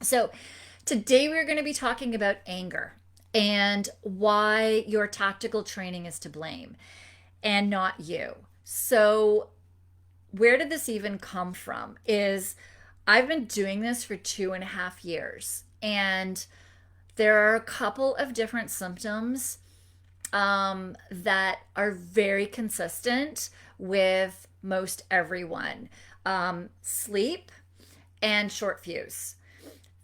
So, today we're going to be talking about anger and why your tactical training is to blame and not you. So, where did this even come from? Is I've been doing this for 2.5 years, and there are a couple of different symptoms that are very consistent with most everyone: sleep and short fuse.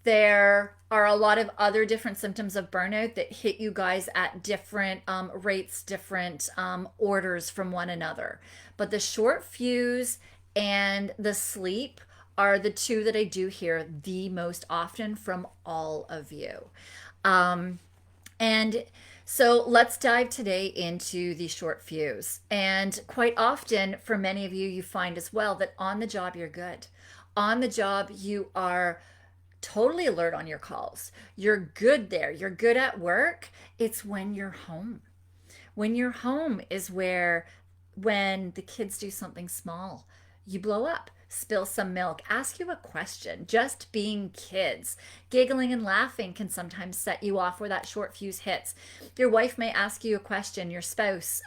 There are a lot of other different symptoms of burnout that hit you guys at different rates, different orders from one another. But the short fuse and the sleep are the two that I do hear the most often from all of you. Um, and so let's dive today into the short fuse. And quite often, for many of you, you find as well that on the job, you're good. On the job, you are totally alert on your calls. You're good there. You're good at work. It's when you're home. When you're home is where, when the kids do something small, you blow up, spill some milk, ask you a question. Just being kids, giggling and laughing can sometimes set you off where that short fuse hits. Your wife may ask you a question, your spouse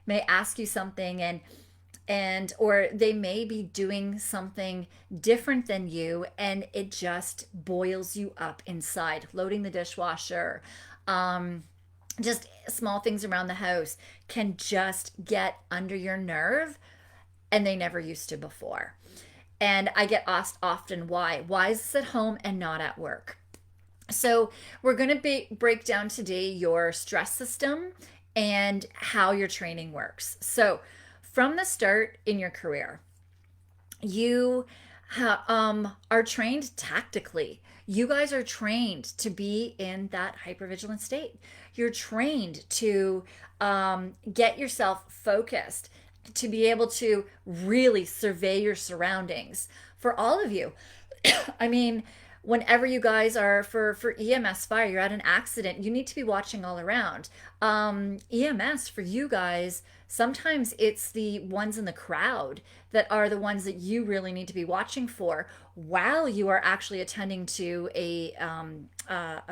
may ask you something, and or they may be doing something different than you, and it just boils you up inside. Loading the dishwasher, just small things around the house can just get under your nerve, and they never used to before. And I get asked often, why is this at home and not at work? So we're going to break down today your stress system and how your training works. So from the start in your career, you are trained tactically. You guys are trained to be in that hypervigilant state. You're trained to get yourself focused, to be able to really survey your surroundings. For all of you, I mean, whenever you guys are for EMS fire, you're at an accident, you need to be watching all around. EMS for you guys, sometimes it's the ones in the crowd that are the ones that you really need to be watching for while you are actually attending to a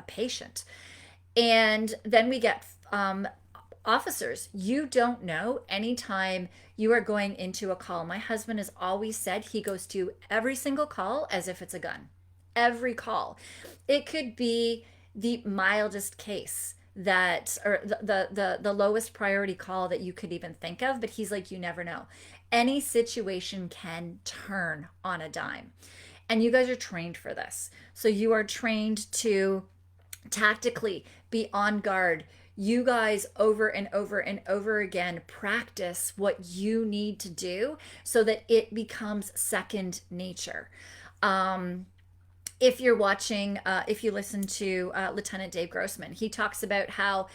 patient. And then we get officers. You don't know anytime you are going into a call. My husband has always said he goes to every single call as if it's a gun. Every call. It could be the mildest case, that or the lowest priority call that you could even think of, but he's like, you never know. Any situation can turn on a dime. And you guys are trained for this. So you are trained to tactically be on guard. You guys over and over and over again practice what you need to do so that it becomes second nature. If you're watching, if you listen to Lieutenant Dave Grossman, he talks about how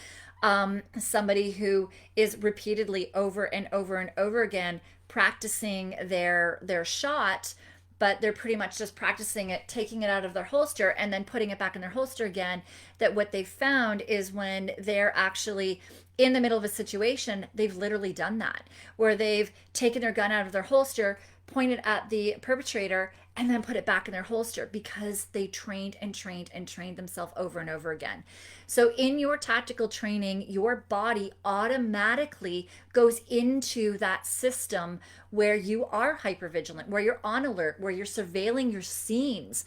somebody who is repeatedly over and over and over again practicing their shot, but they're pretty much just practicing it, taking it out of their holster and then putting it back in their holster again, that what they've found is when they're actually in the middle of a situation, they've literally done that, where they've taken their gun out of their holster, pointed at the perpetrator, and then put it back in their holster because they trained and trained and trained themselves over and over again. So in your tactical training, your body automatically goes into that system where you are hypervigilant, where you're on alert, where you're surveilling your scenes,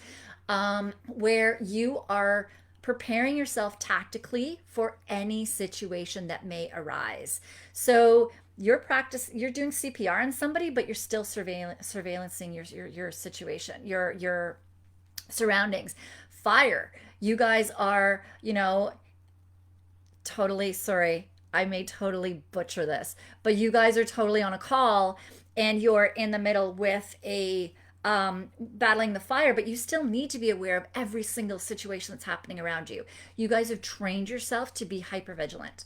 where you are preparing yourself tactically for any situation that may arise. So you're doing CPR on somebody, but you're still surveillancing your situation, your surroundings. Fire, you guys are, totally, sorry, I may totally butcher this, but you guys are totally on a call and you're in the middle with a battling the fire, but you still need to be aware of every single situation that's happening around you. You guys have trained yourself to be hyper vigilant.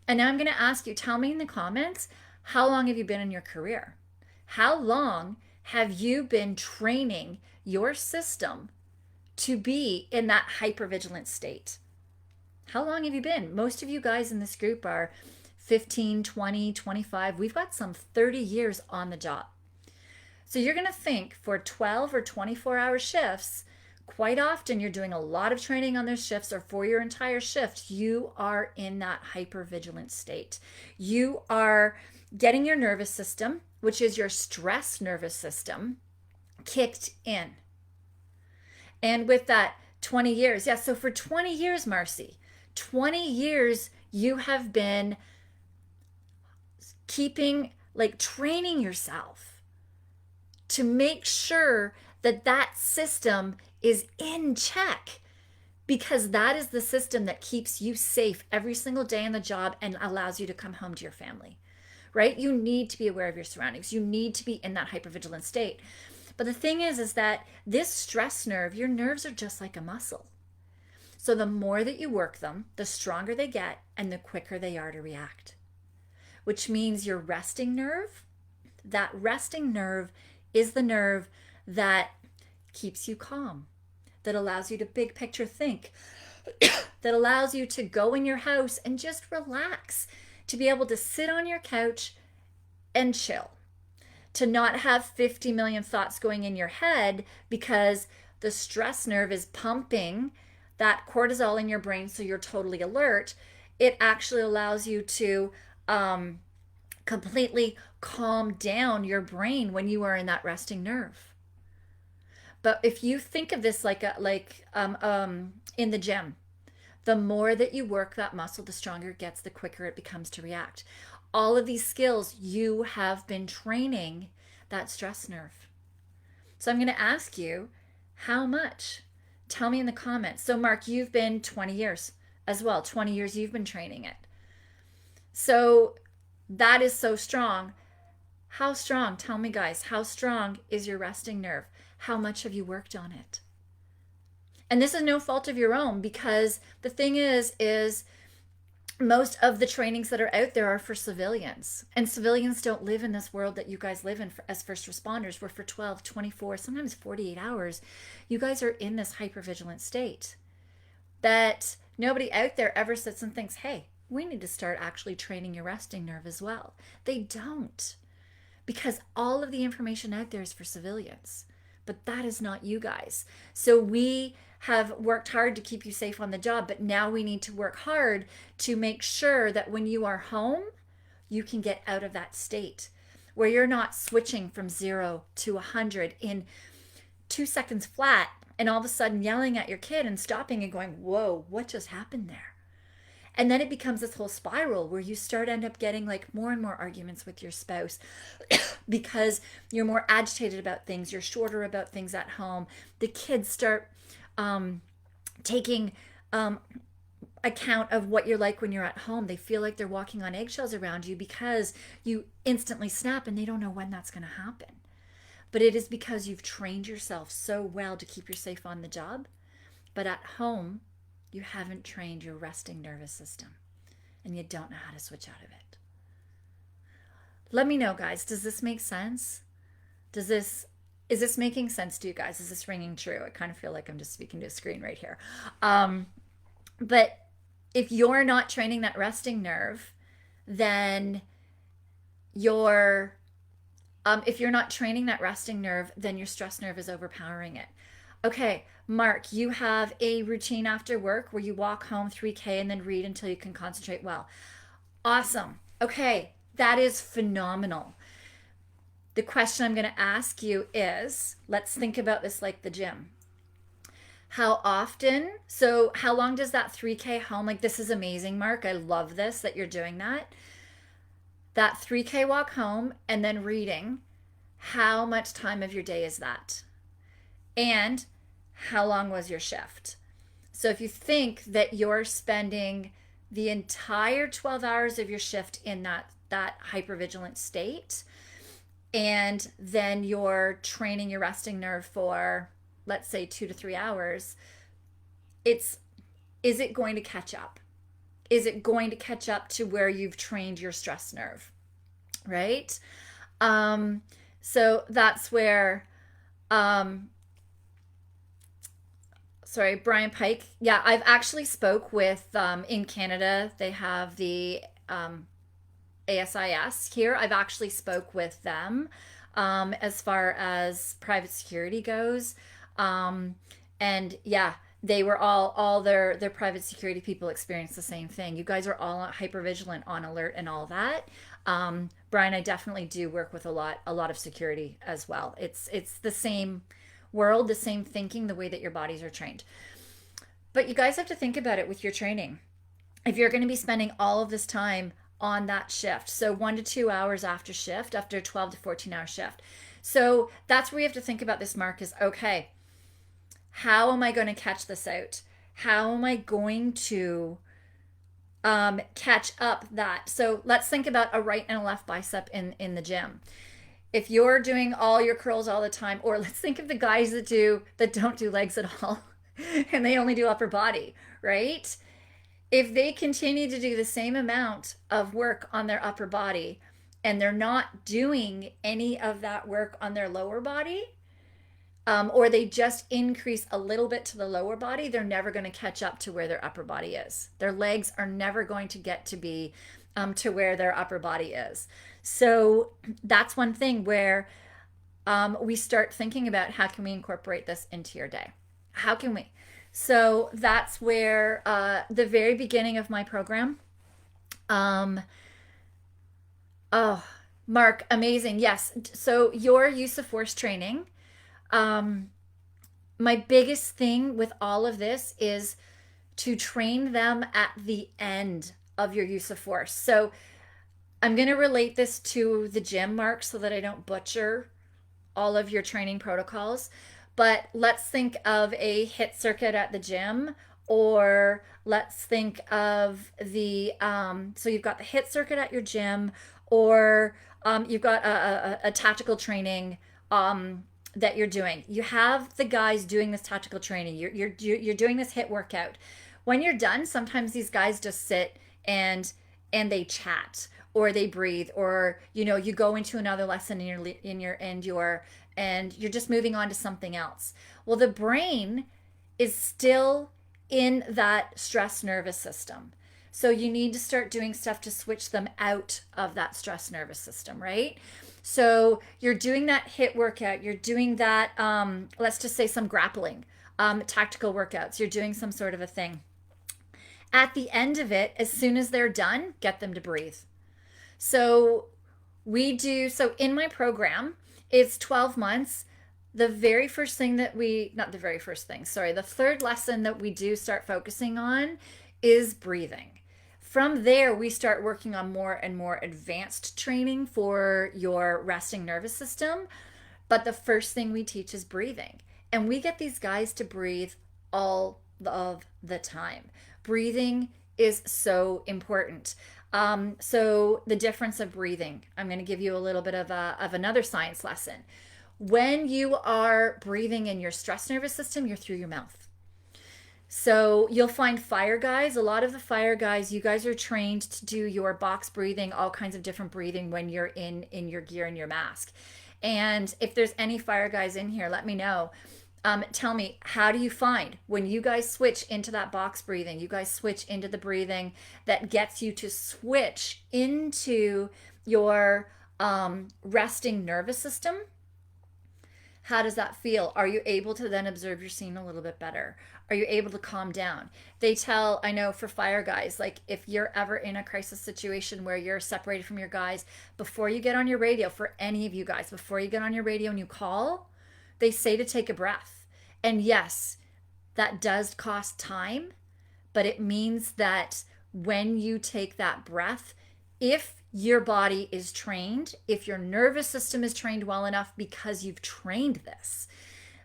And now I'm going to ask you, tell me in the comments, how long have you been in your career? How long have you been training your system to be in that hypervigilant state? How long have you been? Most of you guys in this group are 15, 20, 25. We've got some 30 years on the job. So you're going to think for 12 or 24-hour shifts, quite often you're doing a lot of training on those shifts, or for your entire shift, you are in that hypervigilant state. You are getting your nervous system, which is your stress nervous system, kicked in. And with that 20 years, yeah, so for 20 years, Marcy, 20 years you have been keeping, like, training yourself to make sure that that system is in check, because that is the system that keeps you safe every single day on the job and allows you to come home to your family, right? You need to be aware of your surroundings. You need to be in that hypervigilant state. But the thing is that this stress nerve, your nerves are just like a muscle. So the more that you work them, the stronger they get and the quicker they are to react. Which means your resting nerve, that resting nerve is the nerve that keeps you calm, that allows you to big picture think, that allows you to go in your house and just relax, to be able to sit on your couch and chill, to not have 50 million thoughts going in your head because the stress nerve is pumping that cortisol in your brain so you're totally alert. It actually allows you to completely calm down your brain when you are in that resting nerve. But if you think of this like in the gym, the more that you work that muscle, the stronger it gets, the quicker it becomes to react. All of these skills, you have been training that stress nerve. So I'm going to ask you, how much? Tell me in the comments. So Mark, you've been 20 years as well. 20 years you've been training it. So that is so strong. How strong? Tell me, guys, how strong is your resting nerve? How much have you worked on it? And this is no fault of your own, because the thing is most of the trainings that are out there are for civilians. And civilians don't live in this world that you guys live in as first responders, where for 12, 24, sometimes 48 hours, you guys are in this hypervigilant state. That nobody out there ever sits and thinks, hey, we need to start actually training your resting nerve as well. They don't. Because all of the information out there is for civilians. But that is not you guys. So we have worked hard to keep you safe on the job, but now we need to work hard to make sure that when you are home, you can get out of that state where you're not switching from 0 to 100 in 2 seconds flat and all of a sudden yelling at your kid and stopping and going, whoa, what just happened there? And then it becomes this whole spiral where you end up getting like more and more arguments with your spouse because you're more agitated about things. You're shorter about things at home. The kids start taking account of what you're like when you're at home. They feel like they're walking on eggshells around you because you instantly snap and they don't know when that's going to happen. But it is because you've trained yourself so well to keep you safe on the job. But at home, you haven't trained your resting nervous system and you don't know how to switch out of it. Let me know, guys. Does this make sense? Is this making sense to you guys? Is this ringing true? I kind of feel like I'm just speaking to a screen right here. But if you're not training that resting nerve, then if you're not training that resting nerve, then your stress nerve is overpowering it. Okay, Mark, you have a routine after work where you walk home 3K and then read until you can concentrate well. Awesome. Okay, that is phenomenal. The question I'm going to ask you is, let's think about this like the gym. How long does that 3K home, like, this is amazing, Mark. I love this, that you're doing that. That 3K walk home and then reading, how much time of your day is that? And how long was your shift? So if you think that you're spending the entire 12 hours of your shift in that hypervigilant state, and then you're training your resting nerve for, let's say, 2 to 3 hours, is it going to catch up? Is it going to catch up to where you've trained your stress nerve? Right? So that's where, sorry, Brian Pike. Yeah, I've actually spoke with, in Canada, they have the ASIS here. I've actually spoke with them as far as private security goes. And yeah, they were all their private security people experienced the same thing. You guys are all hyper vigilant, on alert, and all that. Brian, I definitely do work with a lot of security as well. It's the same world, the same thinking, the way that your bodies are trained. But you guys have to think about it with your training. If you're going to be spending all of this time on that shift, so 1 to 2 hours after shift, after a 12 to 14-hour shift. So that's where you have to think about this, Mark, is okay, how am I going to catch this out? How am I going to catch up that? So let's think about a right and a left bicep in the gym. If you're doing all your curls all the time, or let's think of the guys that don't do legs at all and they only do upper body, right? If they continue to do the same amount of work on their upper body and they're not doing any of that work on their lower body, or they just increase a little bit to the lower body, they're never going to catch up to where their upper body is. Their legs are never going to get to be to where their upper body is. So that's one thing where we start thinking about how can we incorporate this into your day? How can we? So that's where the very beginning of my program. Um, oh, Mark, amazing. Yes. So your use of force training. Um, my biggest thing with all of this is to train them at the end of your use of force. So I'm going to relate this to the gym, Mark, so that I don't butcher all of your training protocols. But let's think of a hit circuit at the gym, or let's think of so you've got the hit circuit at your gym, or you've got a tactical training that you're doing. You have the guys doing this tactical training. You're doing this hit workout. When you're done, sometimes these guys just sit and they chat, or they breathe, or you go into another lesson and you're just moving on to something else. Well, the brain is still in that stress nervous system. So you need to start doing stuff to switch them out of that stress nervous system, right? So you're doing that hit workout, you're doing that, let's just say some grappling, tactical workouts, you're doing some sort of a thing. At the end of it, as soon as they're done, get them to breathe. So so in my program, it's 12 months. The very first thing not the very first thing, sorry, the third lesson that we do start focusing on is breathing. From there, we start working on more and more advanced training for your resting nervous system. But the first thing we teach is breathing. And we get these guys to breathe all of the time. Breathing is so important. So the difference of breathing, I'm going to give you a little bit of another science lesson. When you are breathing in your stress nervous system, you're through your mouth. So you'll find fire guys, a lot of the fire guys, you guys are trained to do your box breathing, all kinds of different breathing when you're in your gear and your mask. And if there's any fire guys in here, let me know. Tell me, how do you find when you guys switch into that box breathing, you guys switch into the breathing that gets you to switch into your resting nervous system? How does that feel? Are you able to then observe your scene a little bit better? Are you able to calm down? I know for fire guys, like if you're ever in a crisis situation where you're separated from your guys, before you get on your radio, for any of you guys, before you get on your radio and you call, they say to take a breath. And yes, that does cost time, but it means that when you take that breath, if your body is trained, if your nervous system is trained well enough because you've trained this,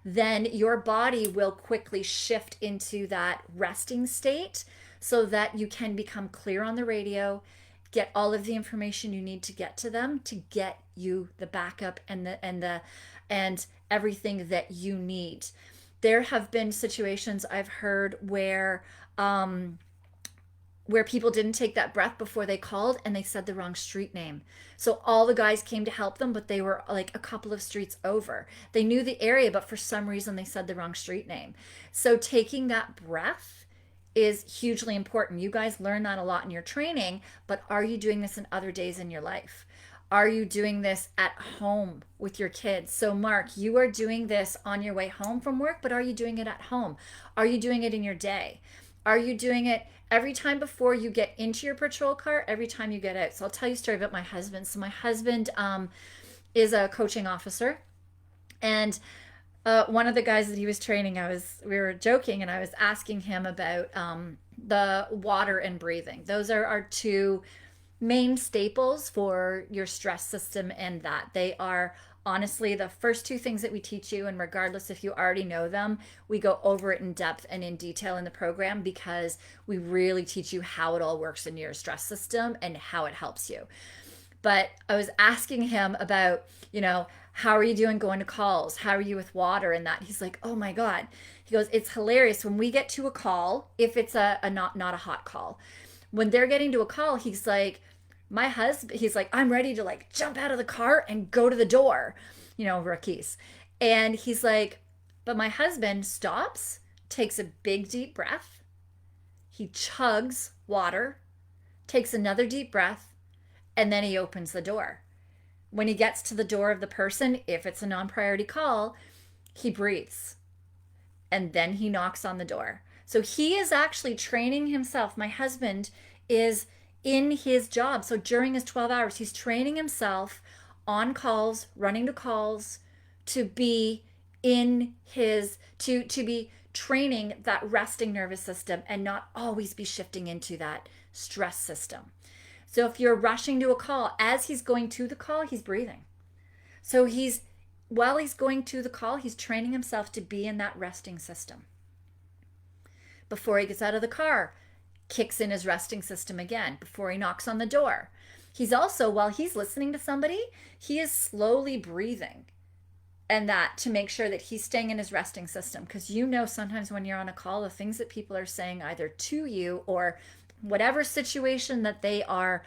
then your body will quickly shift into that resting state so that you can become clear on the radio, get all of the information you need to get to them to get you the backup and everything that you need. There have been situations I've heard where people didn't take that breath before they called and they said the wrong street name. So all the guys came to help them, but they were like a couple of streets over. They knew the area, but for some reason they said the wrong street name. So taking that breath is hugely important. You guys learn that a lot in your training, but are you doing this in other days in your life? Are you doing this at home with your kids? So, Mark, you are doing this on your way home from work, but are you doing it at home? Are you doing it in your day? Are you doing it every time before you get into your patrol car, every time you get out? So, I'll tell you a story about my husband. So, my husband is a coaching officer, and one of the guys that he was training, we were joking, and I was asking him about the water and breathing. Those are our two main staples for your stress system, and that they are honestly the first two things that we teach you. And regardless if you already know them, we go over it in depth and in detail in the program, because we really teach you how it all works in your stress system and how it helps you. But I was asking him about, how are you doing going to calls? How are you with water and that? He's like, oh my God. He goes, it's hilarious when we get to a call, if it's a not a hot call. When they're getting to a call, he's like, I'm ready to like jump out of the car and go to the door, rookies. And he's like, but my husband stops, takes a big deep breath. He chugs water, takes another deep breath, and then he opens the door. When he gets to the door of the person, if it's a non-priority call, he breathes and then he knocks on the door. So he is actually training himself. My husband is in his job. So during his 12 hours, he's training himself on calls, running to calls, to be to be training that resting nervous system and not always be shifting into that stress system. So if you're rushing to a call, as he's going to the call, he's breathing. So while he's going to the call, he's training himself to be in that resting system. Before he gets out of the car, kicks in his resting system again. Before he knocks on the door, he's also, while he's listening to somebody, he is slowly breathing, and that to make sure that he's staying in his resting system. Because sometimes when you're on a call, the things that people are saying either to you or whatever situation that they are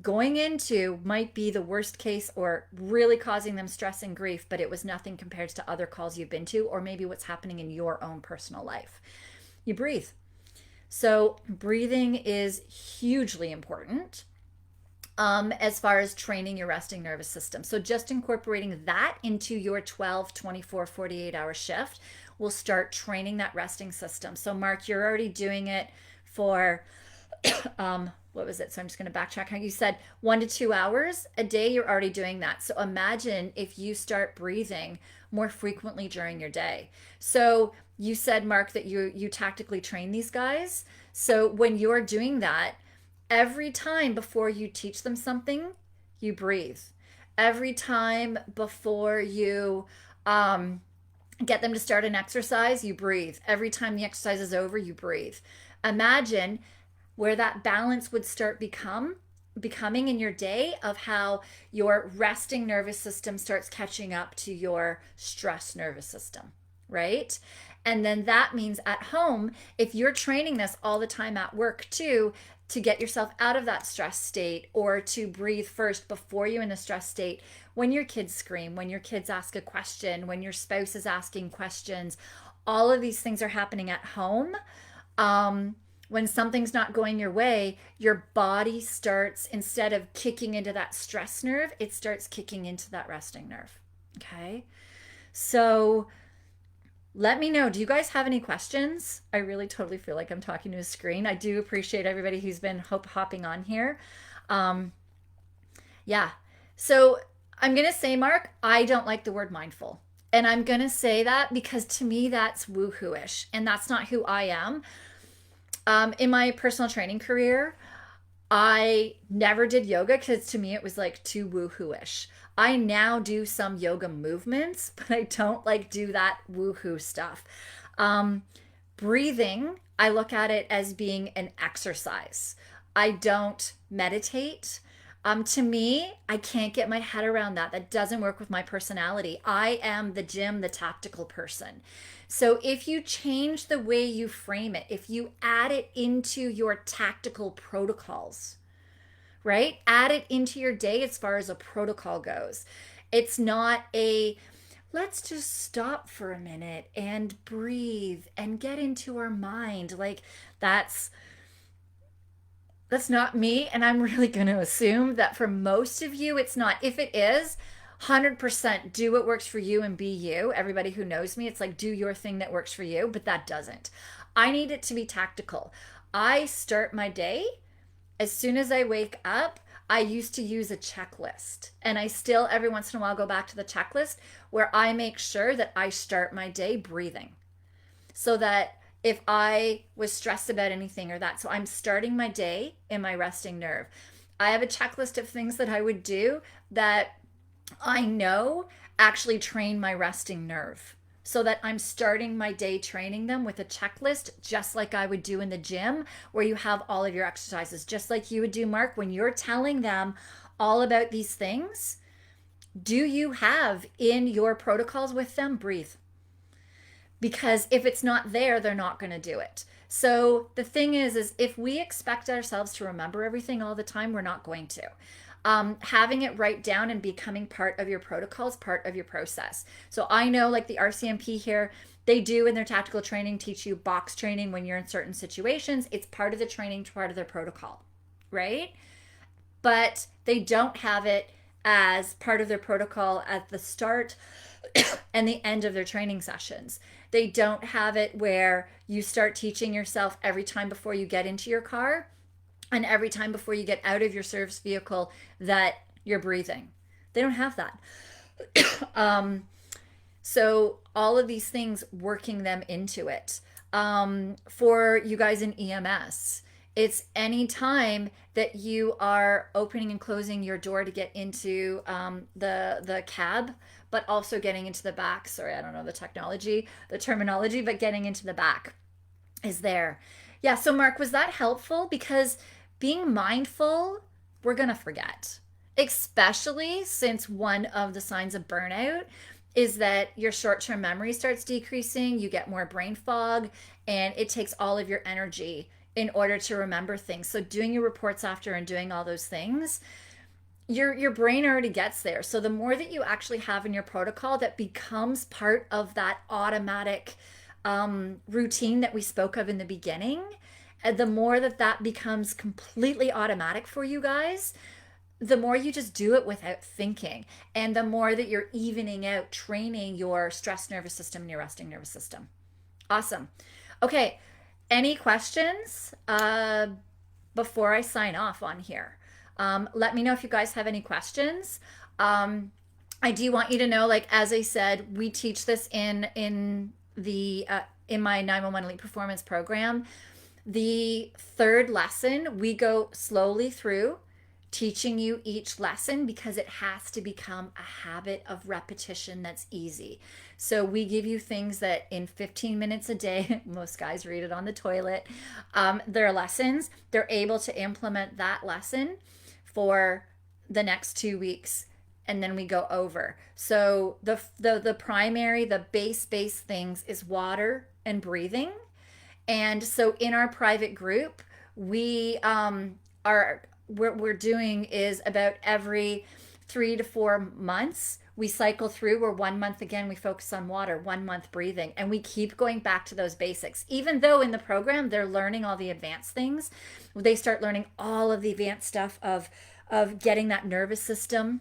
going into might be the worst case or really causing them stress and grief, but it was nothing compared to other calls you've been to, or maybe what's happening in your own personal life. You breathe. So breathing is hugely important as far as training your resting nervous system. So just incorporating that into your 12, 24, 48-hour shift will start training that resting system. So Mark, you're already doing it for what was it? So I'm just going to backtrack. You said 1 to 2 hours a day. You're already doing that. So imagine if you start breathing more frequently during your day. So you said, Mark, that you tactically train these guys. So when you're doing that, every time before you teach them something, you breathe. Every time before you get them to start an exercise, you breathe. Every time the exercise is over, you breathe. Imagine where that balance would start becoming in your day, of how your resting nervous system starts catching up to your stress nervous system, right? And then that means at home, if you're training this all the time at work too, to get yourself out of that stress state, or to breathe first before you're in the stress state, when your kids scream, when your kids ask a question, when your spouse is asking questions, all of these things are happening at home. When something's not going your way, your body starts, instead of kicking into that stress nerve, it starts kicking into that resting nerve. Okay. So let me know. Do you guys have any questions? I really totally feel like I'm talking to a screen. I do appreciate everybody who's been hopping on here. Yeah. So I'm going to say, Mark, I don't like the word mindful. And I'm going to say that because to me, that's woohoo-ish. And that's not who I am. In my personal training career, I never did yoga because to me it was like too woohoo-ish. I now do some yoga movements, but I don't like do that woohoo stuff. Breathing, I look at it as being an exercise. I don't meditate. To me, I can't get my head around that. That doesn't work with my personality. I am the gym, the tactical person. So if you change the way you frame it, if you add it into your tactical protocols, right? Add it into your day as far as a protocol goes. It's not let's just stop for a minute and breathe and get into our mind. Like that's That's not me. And I'm really going to assume that for most of you, it's not. If it is, 100% do what works for you and be you. Everybody who knows me, it's like do your thing that works for you, but that doesn't. I need it to be tactical. I start my day as soon as I wake up. I used to use a checklist, and I still every once in a while go back to the checklist where I make sure that I start my day breathing, so that if I was stressed about anything or that, so I'm starting my day in my resting nerve. I have a checklist of things that I would do that I know actually train my resting nerve, so that I'm starting my day training them with a checklist, just like I would do in the gym, where you have all of your exercises, just like you would do, Mark, when you're telling them all about these things. Do you have in your protocols with them breathe? Because if it's not there, they're not going to do it. So the thing is if we expect ourselves to remember everything all the time, we're not going to. Having it write down and becoming part of your protocols, part of your process. So I know, like the RCMP here, they do in their tactical training teach you box training when you're in certain situations. It's part of the training, part of their protocol, right? But they don't have it as part of their protocol at the start and the end of their training sessions. They don't have it where you start teaching yourself every time before you get into your car and every time before you get out of your service vehicle that you're breathing. They don't have that. So all of these things, working them into it. For you guys in EMS, it's any time that you are opening and closing your door to get into the cab, but also getting into the back. Sorry, I don't know the terminology, but getting into the back is there. Yeah, so Mark, was that helpful? Because being mindful, we're going to forget, especially since one of the signs of burnout is that your short-term memory starts decreasing, you get more brain fog, and it takes all of your energy in order to remember things. So doing your reports after and doing all those things, your brain already gets there. So the more that you actually have in your protocol that becomes part of that automatic routine that we spoke of in the beginning, the more that that becomes completely automatic for you guys, the more you just do it without thinking, and the more that you're evening out training your stress nervous system and your resting nervous system. Awesome. Okay, any questions before I sign off on here? Let me know if you guys have any questions. I do want you to know, like as I said, we teach this in my 911 Elite Performance program. The third lesson, we go slowly through teaching you each lesson because it has to become a habit of repetition that's easy. So we give you things that in 15 minutes a day, most guys read it on the toilet, their lessons, they're able to implement that lesson for the next 2 weeks, and then we go over. So the primary, the base things is water and breathing. And so in our private group, we what we're doing is about every 3 to 4 months, we cycle through where 1 month again, we focus on water, 1 month breathing, and we keep going back to those basics. Even though in the program, they're learning all the advanced things, they start learning all of the advanced stuff of getting that nervous system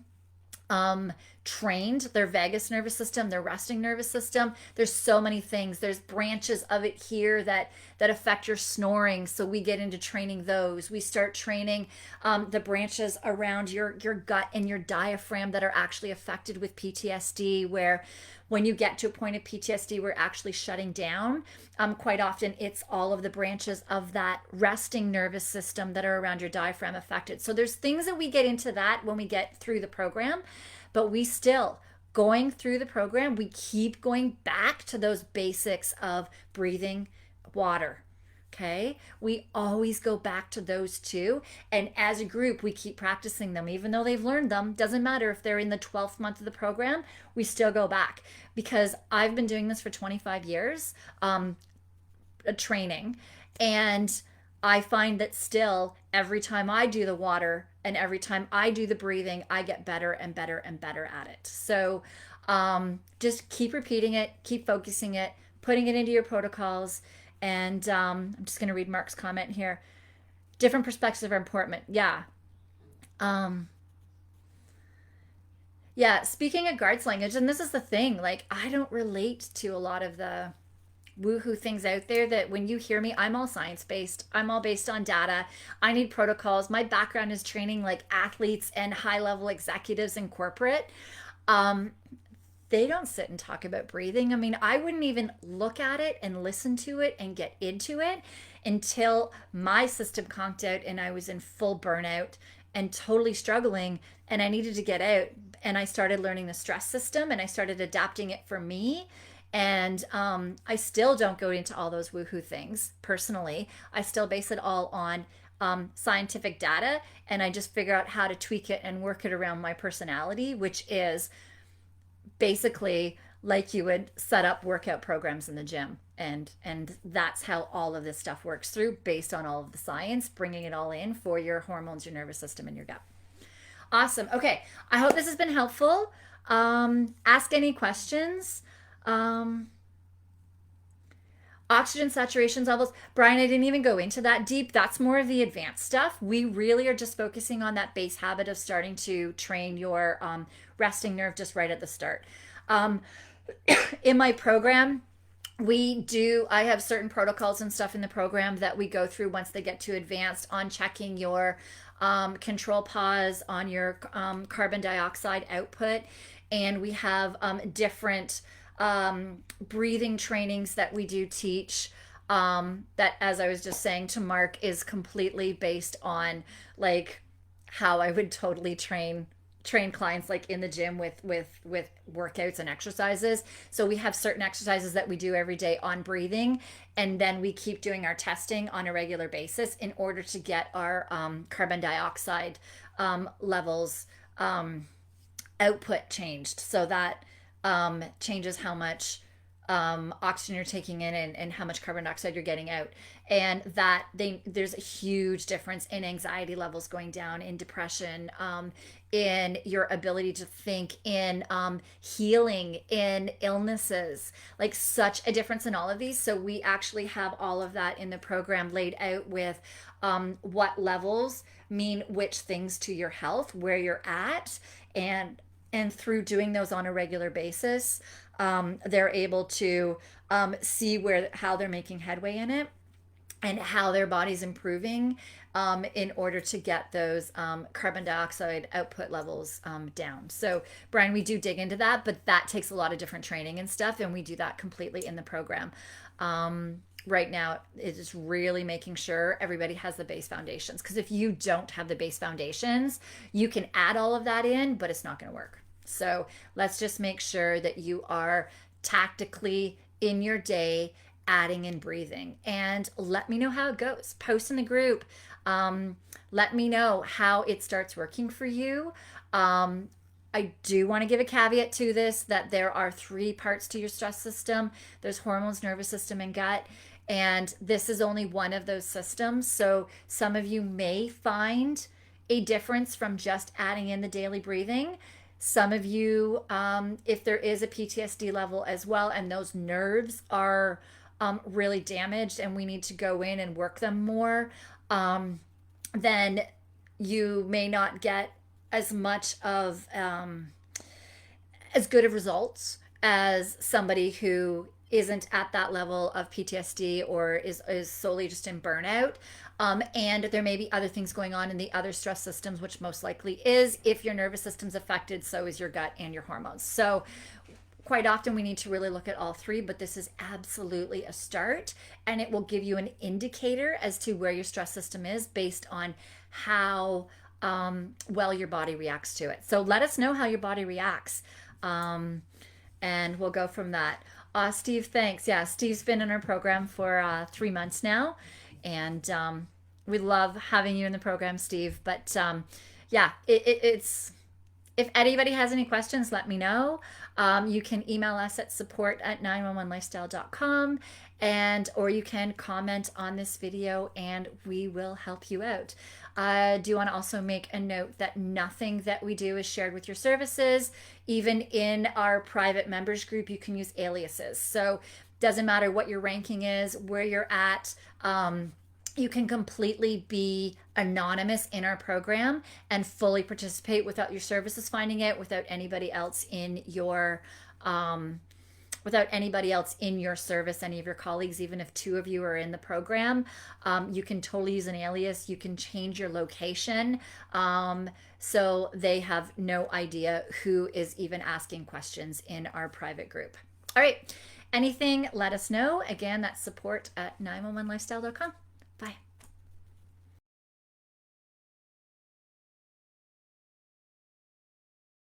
trained, their vagus nervous system, their resting nervous system. There's so many things. There's branches of it here that affect your snoring. So we get into training those. We start training the branches around your gut and your diaphragm that are actually affected with PTSD, where when you get to a point of PTSD, we're actually shutting down. Quite often, it's all of the branches of that resting nervous system that are around your diaphragm affected. So there's things that we get into that when we get through the program, but we still, going through the program, we keep going back to those basics of breathing, water. Okay, we always go back to those two, and as a group we keep practicing them even though they've learned them. Doesn't matter if they're in the 12th month of the program, we still go back, because I've been doing this for 25 years, training, and I find that still every time I do the water and every time I do the breathing, I get better and better and better at it. So just keep repeating it, keep focusing it, putting it into your protocols. And I'm just going to read Mark's comment here. Different perspectives are important. Yeah. Um, yeah. Speaking of guards language, and this is the thing, like, I don't relate to a lot of the woohoo things out there that when you hear me, I'm all science based. I'm all based on data. I need protocols. My background is training like athletes and high level executives in corporate. Um, they don't sit and talk about breathing. I mean, I wouldn't even look at it and listen to it and get into it until my system conked out and I was in full burnout and totally struggling and I needed to get out. And I started learning the stress system and I started adapting it for me. And I still don't go into all those woohoo things personally. I still base it all on scientific data and I just figure out how to tweak it and work it around my personality, which is basically like you would set up workout programs in the gym, and that's how all of this stuff works through based on all of the science, bringing it all in for your hormones, your nervous system, and your gut. Awesome. Okay, I hope this has been helpful. Ask any questions. um, Oxygen saturation levels, Brian, I didn't even go into that deep. That's more of the advanced stuff. We really are just focusing on that base habit of starting to train your resting nerve just right at the start. um, in my program, I have certain protocols and stuff in the program that we go through once they get to advanced on checking your control pause on your carbon dioxide output. And we have different breathing trainings that we do teach, that, as I was just saying to Mark, is completely based on like how I would totally train clients like in the gym with workouts and exercises. So we have certain exercises that we do every day on breathing, and then we keep doing our testing on a regular basis in order to get our carbon dioxide levels output changed, so that changes how much oxygen you're taking in, and how much carbon dioxide you're getting out. And there's a huge difference in anxiety levels going down, in depression, in your ability to think, in healing, in illnesses, like such a difference in all of these. So we actually have all of that in the program laid out with what levels mean which things to your health, where you're at. And through doing those on a regular basis, they're able to see how they're making headway in it and how their body's improving, in order to get those carbon dioxide output levels down. So, Brian, we do dig into that, but that takes a lot of different training and stuff, and we do that completely in the program. Right now, it is really making sure everybody has the base foundations, because if you don't have the base foundations, you can add all of that in, but it's not going to work. So let's just make sure that you are tactically in your day adding in breathing, and let me know how it goes. Post in the group. Let me know how it starts working for you. I do want to give a caveat to this, that there are 3 parts to your stress system. There's hormones, nervous system, and gut. And this is only one of those systems. So some of you may find a difference from just adding in the daily breathing. Some of you, if there is a PTSD level as well, and those nerves are really damaged and we need to go in and work them more, then you may not get as much of as good of results as somebody who isn't at that level of PTSD or is solely just in burnout. And there may be other things going on in the other stress systems, which most likely is. If your nervous system's affected, so is your gut and your hormones. So quite often we need to really look at all 3, but this is absolutely a start, and it will give you an indicator as to where your stress system is based on how well your body reacts to it. So let us know how your body reacts, and we'll go from that. Steve, thanks. Yeah, Steve's been in our program for 3 months now, and we love having you in the program, Steve. But yeah, it's if anybody has any questions, let me know. You can email us at support@911lifestyle.com, or you can comment on this video and we will help you out. I do want to also make a note that nothing that we do is shared with your services. Even in our private members group, you can use aliases. So doesn't matter what your ranking is, where you're at. You can completely be anonymous in our program and fully participate without your services finding it, without anybody else in your um, without anybody else in your service, any of your colleagues, even if two of you are in the program. You can totally use an alias. You can change your location. So they have no idea who is even asking questions in our private group. All right. Anything, let us know. Again, that's support at 911lifestyle.com. Bye.